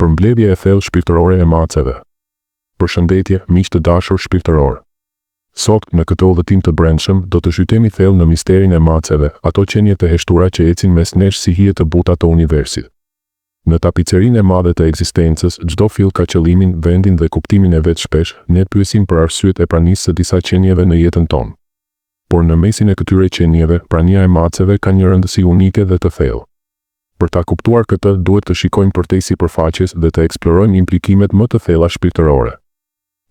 Përmbledhje e thellë shpirtërore e maceve. Përshëndetje, miq të dashur shpirtëror. Sot, në këtë udhëtim të brendshëm, do të zhytemi thellë në misterin e maceve, ato qenie të heshtura që ecin mes nesh si hije të buta të universit. Në tapicerinë e madhe të ekzistencës, çdo fill ka qëllimin, vendin dhe kuptimin e vet shpesh, ne pyesim për arsyet e pranisë së disa qenieve në jetën tonë. Por në mesin e këtyre qenieve, prania e maceve ka një rëndësi unike dhe të thellë. Për ta kuptuar këtë, duhet të shikojmë përtej sipërfaqes dhe të eksplorojmë implikimet më të thella shpirtërore.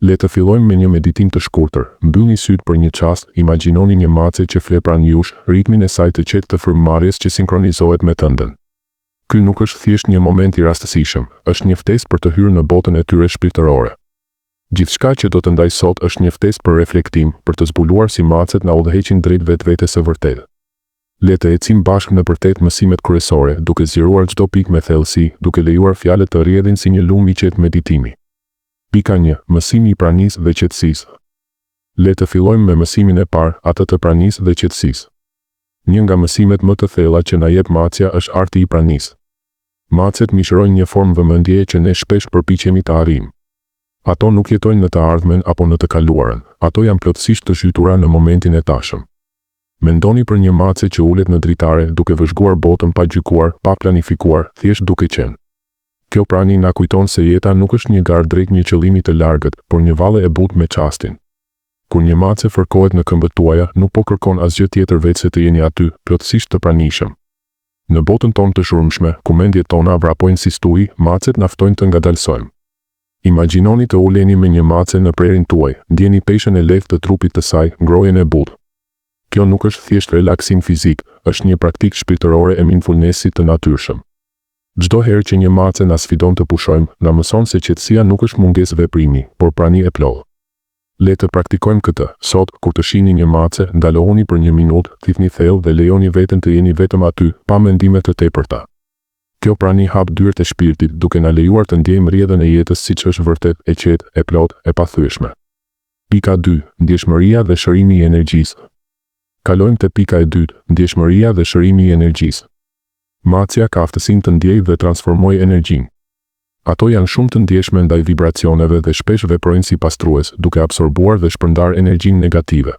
Le të fillojmë me një meditim të shkurtër. Mbyllni sytë për një çast, imagjinoni një mace që fle pranë jush, ritmin e saj të qetë të frymëmarrjes që sinkronizohet me tëndën. Ky nuk është thjesht një moment i rastësishëm, është një ftesë për të hyrë në botën e tyre shpirtërore. Gjithçka që do të ndaj sot është një ftesë për reflektim, për të zbuluar si macet na udhëheqin drejt vetvetes së vërtetë. Le të ecim bashkë në përtet mësimet kryesore, duke zgjeruar çdo pikë me thellësi, duke lejuar fjalët të rrjedhin si një lumë i qetë meditimi. Pika 1. Mësimi i pranisë dhe qetësisë. Le të fillojmë me mësimin e parë, atë të pranisë dhe qetësisë. Një nga mësimet më të thella që na jep macja është arti i pranisë. Macet mishërojnë një formë vëmendjeje që ne shpesh përpiqemi ta arrijmë. Ato nuk jetojnë në të ardhmen apo në të kaluarën, ato janë plotësisht të zhytura në momentin e tashëm. Mendoni për një mace që ulet në dritare duke vëzhguar botën pa gjykuar, pa planifikuar, thjesht duke qenë. Kjo prani na kujton se jeta nuk është një garë drejt një qëllimi të largët, por një valle e butë me çastin. Kur një mace fërkohet në këmbët tuaja, nuk po kërkon asgjë tjetër veç se të jeni aty, plotësisht të pranishëm. Në botën tonë të shurmshme, ku mendjet tona vrapojnë si stuhi, macet na ftojnë të ngadalsojmë. Imagjinoni të uleni me një mace në prerin tuaj, ndjeni peshën e lehtë të trupit të saj, ngrohjen e butë. Kjo nuk është thjesht relaksim fizik, është një praktikë shpirtërore e mindfulnessit të natyrshëm. Çdo herë që një mace na sfidon të pushojmë, na mëson se qetësia nuk është mungesë veprimi, por prani e plotë. Le të praktikojmë këtë. Sot, kur të shihni një mace, ndalohuni për një minutë, thithni thellë dhe lejoni veten të jeni vetëm aty, pa mendime të tepërta. Kjo prani hap dyert e shpirtit, duke na lejuar të ndjejmë rrjedhën e jetës siç është vërtet, e qetë, e plotë, e pathyeshme. Pika 2. Ndjeshmëria dhe shërimi i energjisë. Kalojmë te pika e dytë, ndjeshmëria dhe shërimi i energjisë. Macja ka aftësinë të ndjejë dhe transformojë energjinë. Ato janë shumë të ndjeshme ndaj vibracioneve dhe shpesh veprojnë si pastrues, duke absorbuar dhe shpërndar energjinë negative.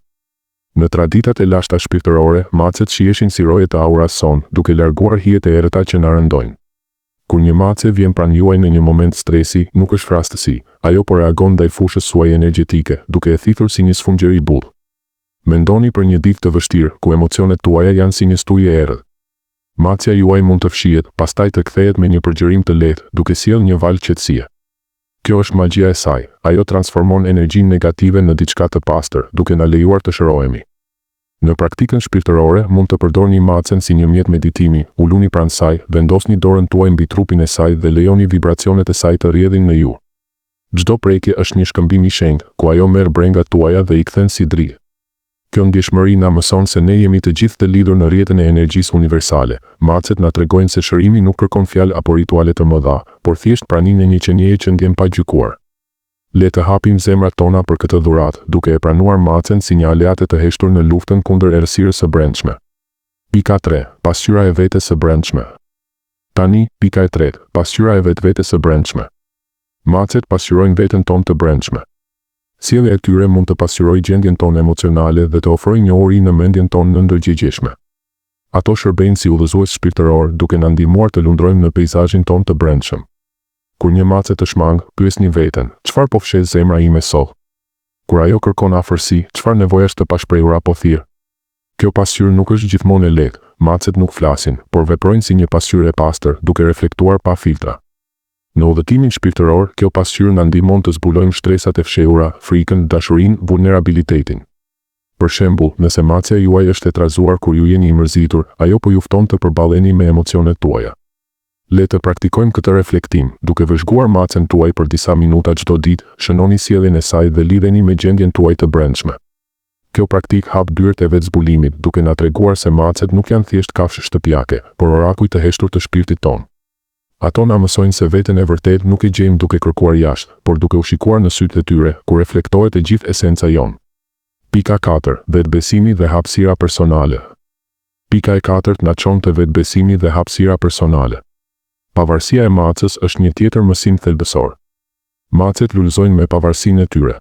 Në traditat e lashta shpirtërore, macet shieshin si roje të auras son, duke larguar hijet e errëta që na rëndojnë. Kur një mace vjen pranë juaj në një moment stresi, nuk është frastësi, ajo po reagon ndaj fushës suaj energjetike, duke e thithur si një sfungjer i butë. Mendoni për një ditë të vështirë, ku emocionet tuaja janë si një stujë e errët. Macja juaj mund të fshihet, pastaj të kthehet me një përgjërim të lehtë, duke sjellë një valë qetësie. Kjo është magjia e saj, ajo transformon energjinë negative në diçka të pastër, duke na lejuar të shërohemi. Në praktikën shpirtërore, mund të përdorni macen si një mjet meditimi, uluni pranë saj, vendosni dorën tuaj mbi trupin e saj dhe lejoni vibracionet e saj të rrjedhin në ju. Çdo prekje është një shkëmbim i shenjtë, ku ajo merr brengat tuaja dhe i kthen si dri. Kjo ndjeshmëri na mëson se ne jemi të gjithë të lidhur në rrjetën e energjisë universale. Macet na tregojnë se shërimi nuk kërkon fjalë apo rituale të mëdha, por thjesht praninë e një qenieje që ndjen pa gjykuar. Le të hapim zemrat tona për këtë dhuratë, duke e pranuar macen si një aleate të heshtur në luftën kundër errësirës së brendshme. Pika 3. Pasqyra e vetes së brendshme. Tani, pika e tretë, pasqyra e vetvetes së brendshme. Macet pasqyrojnë veten tonë të brendshme. Sjellja e tyre mund të pasqyrojë gjendjen tonë emocionale dhe të ofrojë një uri në mendjen tonë në ndërgjegjeshme. Ato shërbejnë si udhëzues shpirtëror, duke na ndihmuar të lundrojmë në peizazhin tonë të brendshëm. Kur një mace të shmang, pyesni veten, çfarë po fshes zemra ime sot? Kur ajo kërkon afërsi, çfarë nevojash të pashprehura po thirr? Kjo pasqyrë nuk është gjithmonë e lehtë. Macet nuk flasin, por veprojnë si një pasqyrë e pastër, duke reflektuar pa filtra. Në udhëtimin shpirtëror, kjo pasqyrë na ndihmon të zbulojmë shtresat e fshehura, frikën, dashurinë, vulnerabilitetin. Për shembull, nëse macja juaj është e trazuar kur ju jeni i mërzitur, ajo po ju fton të përballeni me emocionet tuaja. Le të praktikojmë këtë reflektim, duke vëzhguar macen tuaj për disa minuta çdo ditë, shënoni sjelljen e saj dhe lidheni me gjendjen tuaj të brendshme. Kjo praktik hap dyert e vetzbulimit, duke na treguar se macet nuk janë thjesht kafshë shtëpiake, por orakuj të heshtur të shpirtit tonë. Ato na mësojnë se veten e vërtet nuk e gjejmë duke kërkuar jashtë, por duke u shikuar në sytë e tyre, ku reflektohet e gjithë esenca jonë. Pika 4. Vetbesimi dhe hapësira personale. Pika e 4 na çon te vetbesimi dhe hapësira personale. Pavarësia e macës është një tjetër mësim thelbësor. Macet lullëzojnë me pavarësinë e tyre.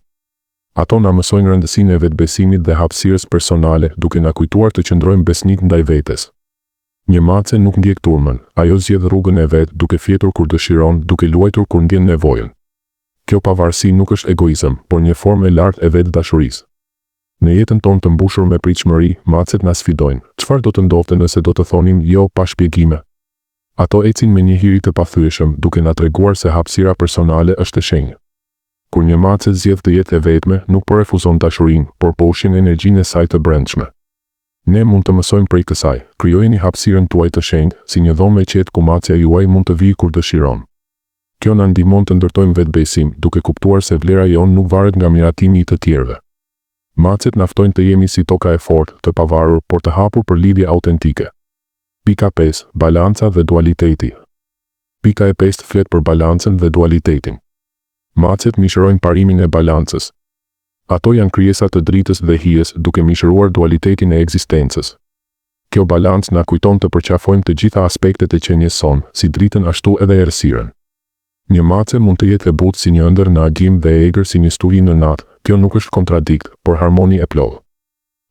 Ato na mësojnë rëndësinë e vetbesimit dhe hapësirës personale, duke na kujtuar të qëndrojmë besnik ndaj vetes. Një mace nuk ndjek turmën, ajo zgjedh rrugën e vet, duke fjetur kur dëshiron, duke luajtur kur ndjen nevojën. Kjo pavarësi nuk është egoizëm, por një formë e lartë e vetdashurisë. Në jetën tonë të mbushur me pritshmëri, macet na sfidojnë. Çfarë do të ndodhte nëse do të thonim jo pa shpjegime? Ato ecin me një hiri të pathyeshëm, duke na treguar se hapësira personale është e shenjtë. Kur një mace zgjedh të jetë e vetme, nuk po refuzon dashurinë, por po ushqen energjinë e saj të brendshme. Ne mund të mësojmë prej kësaj. Krijojeni hapësirën tuaj të shenjtë, si një dhomë e qetë ku macja juaj mund të vijë kur dëshiron. Kjo na ndihmon të ndërtojmë vetbesim, duke kuptuar se vlera jonë nuk varet nga miratimi i të tjerëve. Macet na ftojnë të jemi si toka e fortë, të pavarur, por të hapur për lidhje autentike. Pika 5. Balanca dhe dualiteti. Pika e 5 flet për balancën dhe dualitetin. Macet mishërojnë parimin e balancës. Ato janë krijesa të dritës dhe hijes, duke mishëruar dualitetin e ekzistencës. Kjo balancë na kujton të përqafojmë të gjitha aspektet e qenies sonë, si dritën ashtu edhe errësirën. Një mace mund të jetë e butë si një ëndër në agim dhe e egër si një sturi në natë. Kjo nuk është kontradikt, por harmoni e plotë.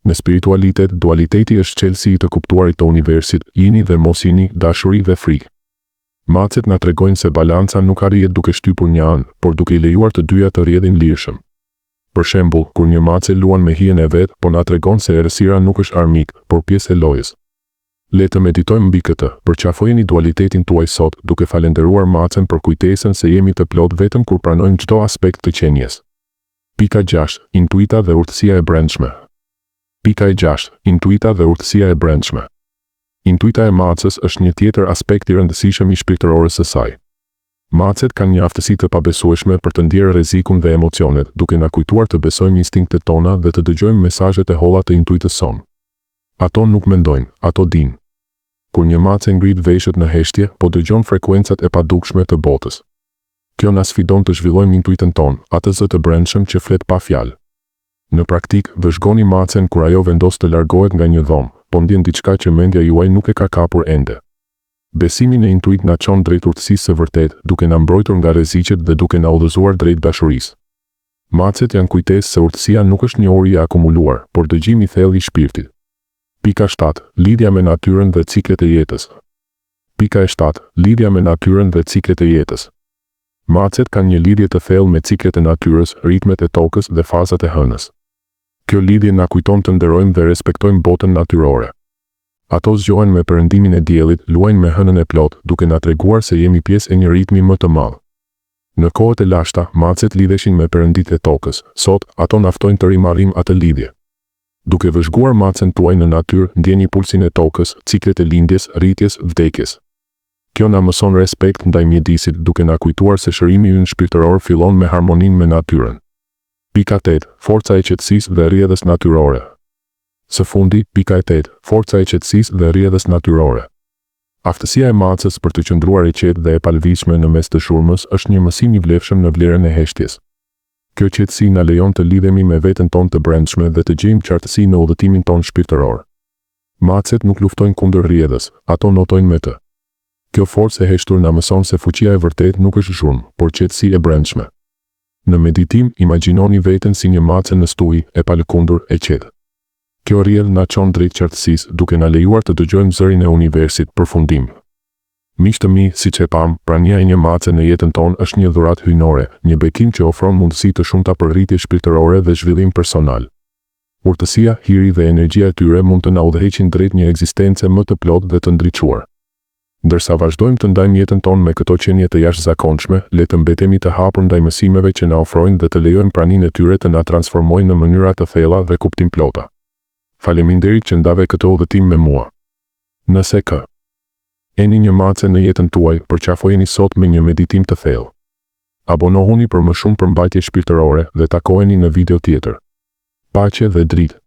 Në spiritualitet, dualiteti është çelësi i të kuptuarit të universit, jini dhe mos jini, dashuri dhe frikë. Macet na tregojnë se balanca nuk arrihet duke shtypur një anë, por duke i lejuar të dyja të rrjedhin lirshëm. Për shembull, kur një mace luan me hijen e vet, po na tregon se errësira nuk është armik, por pjesë e lojës. Le të meditojmë mbi këtë. Përqafojeni dualitetin tuaj sot, duke falendëruar macen për kujtesën se jemi të plotë vetëm kur pranojmë çdo aspekt të qenies. Pika 6. Intuita dhe urtësia e brendshme. Pika e 6. Intuita dhe urtësia e brendshme. Intuita e macës është një tjetër aspekt i rëndësishëm i shpirtërorës së saj. Macet kanë një aftësi të pabesueshme për të ndjerë rrezikun dhe emocionet, duke na kujtuar të besojmë instinktet tona dhe të dëgjojmë mesazhet e holla të intuitës sonë. Ato nuk mendojnë, ato dinë. Kur një mace ngrit veshët në heshtje, po dëgjon frekuencat e padukshme të botës. Kjo na sfidon të zhvillojmë intuitën tonë, atë zë të brendshëm që flet pa fjalë. Në praktik, vëzhgoni macen kur ajo vendos të largohet nga një dhomë, po ndjen diçka që mendja juaj nuk e ka kapur ende. Besimi në intuit na çon drejt urtësisë së vërtetë, duke na mbrojtur nga rreziqet dhe duke na udhëzuar drejt dashurisë. Macet janë kujtesë se urtësia nuk është një uri e akumuluar, por dëgjim i thellë i shpirtit. Pika 7. Lidhja me natyrën dhe ciklet e jetës. Pika e 7. Lidhja me natyrën dhe ciklet e jetës. Macet kanë një lidhje të thellë me ciklet e natyrës, ritmet e tokës dhe fazat e hënës. Kjo lidhje na kujton të nderojmë dhe respektojmë botën natyrore. Ato zgjohen me perëndimin e diellit, luajnë me hënën e plotë, duke na treguar se jemi pjesë e një ritmi më të madh. Në kohët e lashta, macet lidheshin me perëndit e tokës. Sot, ato na ftojnë të rimarrim atë lidhje. Duke vëzhguar macen tuaj në natyrë, ndjeni pulsin e tokës, ciklet e lindjes, rritjes, vdekjes. Kjo na mëson respekt ndaj mjedisit, duke na kujtuar se shërimi ynë shpirtëror fillon me harmoninë me natyrën. Pika 8. Forca e qetësisë dhe rrjedhës natyrore. Së fundi, pika e 8. Forca e qetësisë dhe rrjedhës natyrore. Aftësia e macës për të qëndruar e qetë dhe e palëvizshme në mes të shurmës është një mësim i vlefshëm në vlerën e heshtjes. Kjo qetësi na lejon të lidhemi me veten tonë të brendshme dhe të gjejmë qartësi në udhëtimin tonë shpirtëror. Macet nuk luftojnë kundër rrjedhës, ato notojnë me të. Kjo forcë e heshtur na mëson se fuqia e vërtetë nuk është zhurmë, por qetësi e brendshme. Në meditim, imagjinoni veten si një mace në stuj, e palëkundur, e qetë. Kjo rrjedhë na çon drejt qartësisë, duke na lejuar të dëgjojmë zërin e universit, përfundim. Miq të mi, siç e pam, prania e një mace në jetën tonë është një dhuratë hyjnore, një bekim që ofron mundësi të shumta për rritje shpirtërore dhe zhvillim personal. Urtësia, hiri dhe energjia e tyre mund të na udhëheqin drejt një ekzistence më të plotë dhe të ndriçuar. Ndërsa vazhdojmë të ndajmë jetën tonë me këto qenie të jashtëzakonshme, le të mbetemi të hapur ndaj mësimeve që na ofrojnë dhe të lejojmë praninë e tyre të na transformojnë në mënyra të thella dhe kuptimplota. Faleminderit që ndave këtë udhëtim me mua. Nëse jeni një mace në jetën tuaj, përqafojeni sot me një meditim të thellë. Abonohuni për më shumë përmbajtje shpirtërore dhe takoheni në video tjetër. Paqe dhe dritë.